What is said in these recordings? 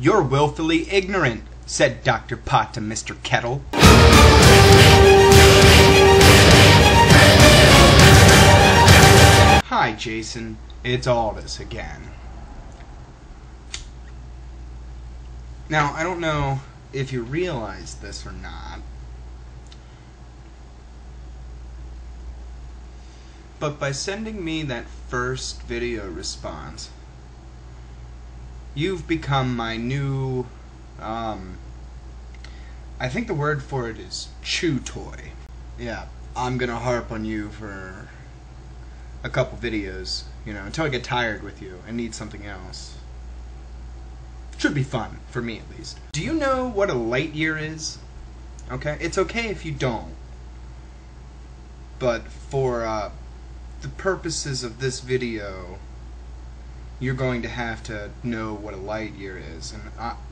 "You're willfully ignorant," said Dr. Pot to Mr. Kettle. "Hi, Jason. It's Aldous again." Now, I don't know if you realize this or not, but by sending me that first video response, you've become my new, I think the word for it is chew toy. Yeah, I'm gonna harp on you for a couple videos, you know, until I get tired with you and need something else. Should be fun, for me at least. Do you know what a light year is? Okay, it's okay if you don't. But for the purposes of this video, you're going to have to know what a light year is. And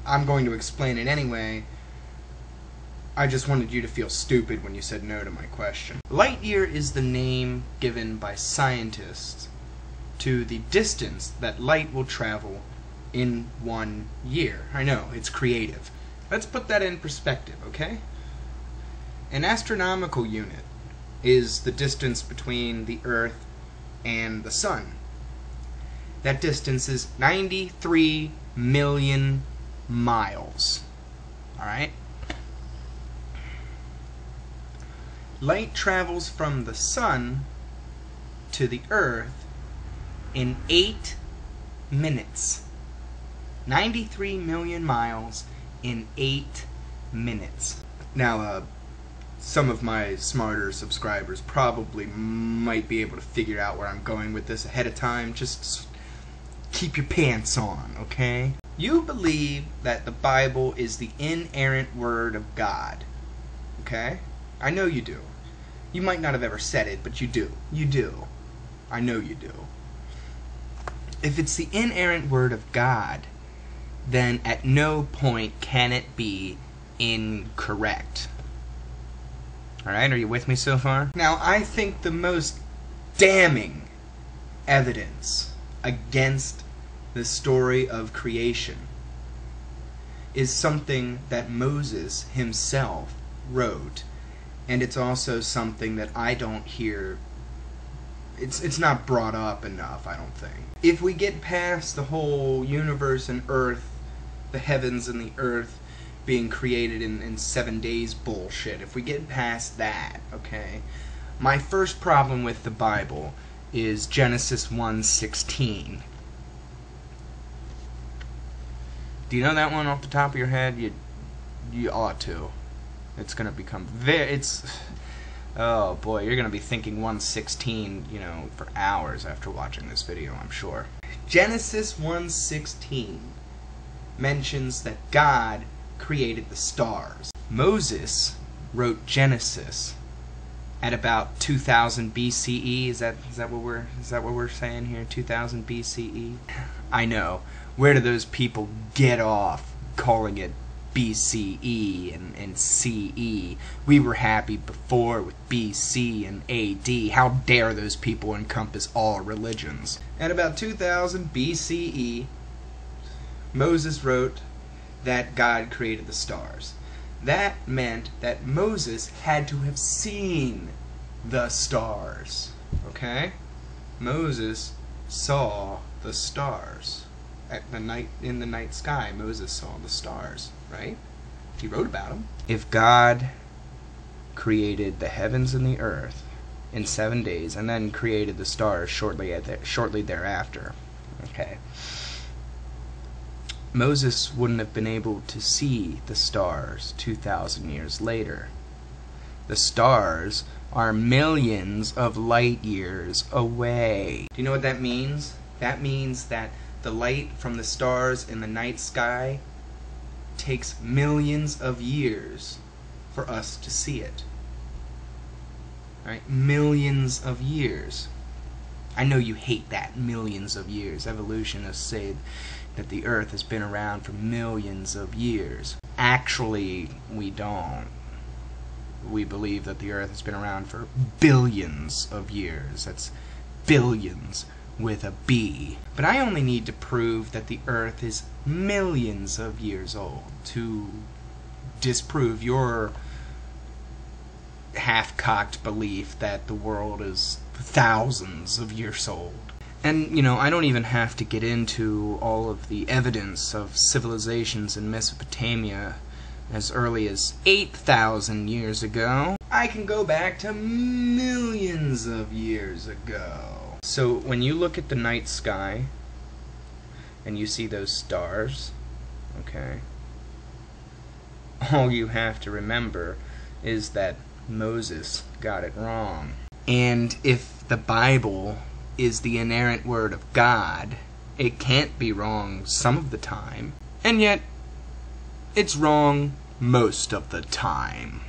I'm going to explain it anyway. I just wanted you to feel stupid when you said no to my question. Light year is the name given by scientists to the distance that light will travel in 1 year. I know, it's creative. Let's put that in perspective, okay? An astronomical unit is the distance between the Earth and the Sun. That distance is 93 million miles. Alright? Light travels from the Sun to the Earth in 8 minutes. 93 million miles in 8 minutes. Now, some of my smarter subscribers probably might be able to figure out where I'm going with this ahead of time. Just keep your pants on, okay? You believe that the Bible is the inerrant word of God, okay? I know you do. You might not have ever said it, but you do. You do. I know you do. If it's the inerrant word of God, then at no point can it be incorrect. Alright, are you with me so far? Now, I think the most damning evidence against the story of creation is something that Moses himself wrote, and it's also something that I don't hear. It's not brought up enough, I don't think. If we get past the whole universe and earth, the heavens and the earth being created in 7 days bullshit, if we get past that, okay, my first problem with the Bible is Genesis 1:16. Do you know that one off the top of your head? You ought to. It's gonna become oh boy, you're gonna be thinking 1:16, you know, for hours after watching this video, I'm sure. Genesis 1:16 mentions that God created the stars. Moses wrote Genesis at about 2000 BCE. Is that what we're saying here? 2000 BCE? I know. Where do those people get off calling it BCE and CE? We were happy before with BC and AD. How dare those people encompass all religions? At about 2000 BCE, Moses wrote that God created the stars. That meant that Moses had to have seen the stars. Okay? Moses saw the stars. In the night sky, Moses saw the stars, right? He wrote about them. If God created the heavens and the earth in 7 days and then created the stars shortly thereafter, okay, Moses wouldn't have been able to see the stars 2,000 years later. The stars are millions of light years away. Do you know what that means? That means that the light from the stars in the night sky takes millions of years for us to see it. Right? Millions of years. I know you hate that, millions of years. Evolutionists say that the Earth has been around for millions of years. Actually, we don't. We believe that the Earth has been around for billions of years. That's billions with a B. But I only need to prove that the Earth is millions of years old to disprove your half-cocked belief that the world is thousands of years old. And, you know, I don't even have to get into all of the evidence of civilizations in Mesopotamia as early as 8,000 years ago. I can go back to millions of years ago. So when you look at the night sky and you see those stars, okay, all you have to remember is that Moses got it wrong. And if the Bible is the inerrant word of God, it can't be wrong some of the time. And yet, it's wrong most of the time.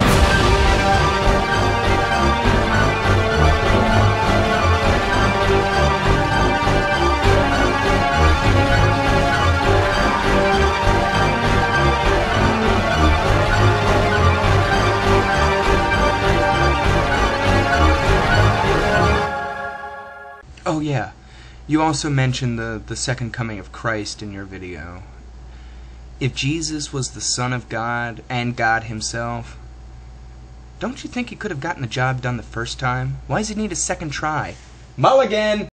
Oh yeah, you also mentioned the second coming of Christ in your video. If Jesus was the Son of God and God himself, don't you think he could have gotten the job done the first time? Why does he need a second try? Mulligan!